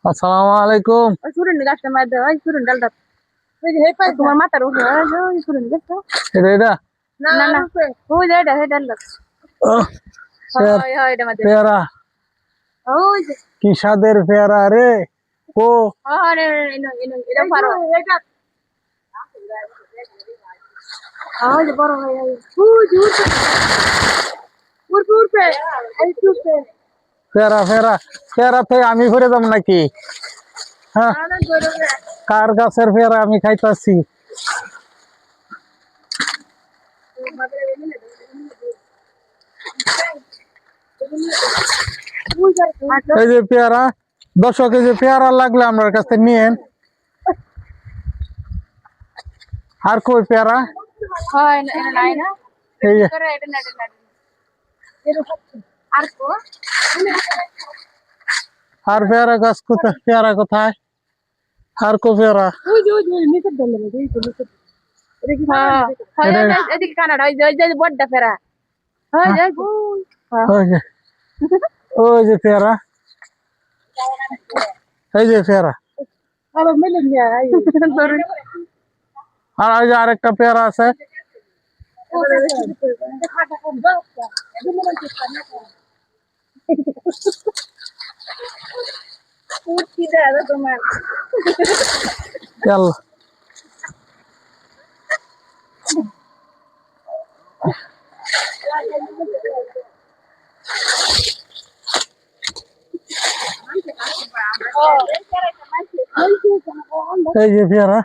আসসালামু আলাইকুম। ওই পুরনো গাছটা মার দাও, ওই পুরনো ডালটা। ওই যে হেই পাই তোমার মাথার উপরে ওই পুরনো গাছটা। এটা না না ওই যে এটা হেই ডালটা। হয় হয় এটা মার দাও। পেয়ারা ওই যে কি স্বাদের পেয়ারা রে। ও আরে এটা পারো এটা। ওই যে বড় হয় ওই যে উড়পে এই চুপে। পেয়ারা পেয়ারা পেয়ারা থেকে আমি ঘুরে যাব নাকি? হ্যাঁ, আরে গরমে কার গাছের পেয়ারা আমি খাইতাছি। এই যে পেয়ারা 10 কেজি পেয়ারা লাগলে আমার কাছে নিয়েন। আর কই পেয়ারা? হয় না এটা নাই না। এই যে করে এটা না এটা না। আর কো আর পেয়ারা গাছ কোথায়? পেয়ারা কোথায়? আর কো পেয়ারা? ওই নিচে দলে না এই তো নিচে এটা কি হ্যাঁ হয় এদিকে কানাডা ওই যে বড়টা ফেরা হয় যাই ওই যে ওই যে পেয়ারা, এই যে পেয়ারা। আবার মিলে নিয়ে আই আর এই যে আরেকটা পেয়ারা আছে। তোমার চল এই যে পেয়ারা।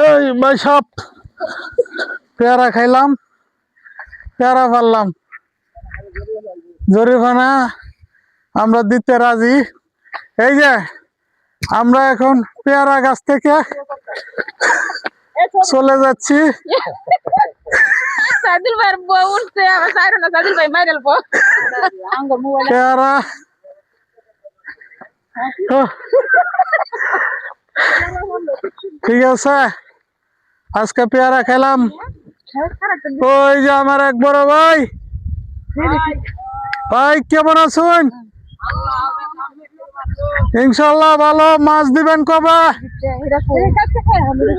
এই ভাই সব পেয়ারা খাইলাম, পেয়ারা পারলাম, জরিমানা আমরা দিতে রাজি। এই যে আমরা এখন পেয়ারা গাছ থেকে চলে যাচ্ছি। সাদিল ভাই বউ উঠছে আমার সাইরো না সাদিল ভাই মাইরাল বউ আঙ্গ মোবাইল পেয়ারা ঠিক আছে, আজকে পেয়ারা খেলাম। ওই যে আমার এক বড় ভাই, ভাই কেমন আছেন? ইনশাল্লাহ ভালো। মাছ দিবেন কবে?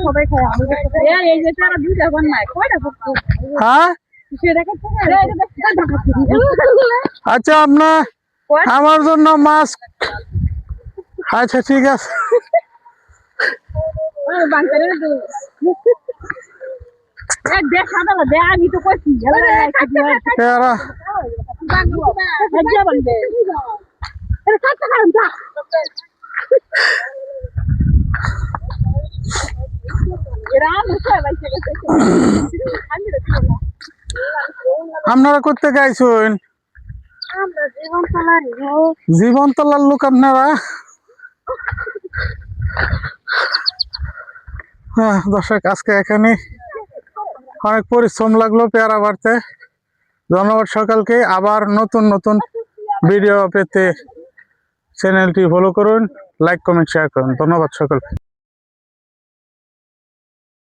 সবাই খায় এই যে তারা দুইটা বানায় কয়টা পড়তো হ্যাঁ আচ্ছা, আপনার আমার জন্য মাছ। আচ্ছা ঠিক আছে। আমি তো করছি পেয়ারা আপনারা করতে গাইছেন? জীবন তলার লোক আপনারা। হ্যাঁ দর্শক, আজকে এখানে অনেক পরিশ্রম লাগলো পেয়ারা বাড়তে। ধন্যবাদ সকলকে। আবার নতুন নতুন ভিডিও পেতে চ্যানেলটি ফলো করুন, লাইক কমেন্ট শেয়ার করুন। ধন্যবাদ সকলকে।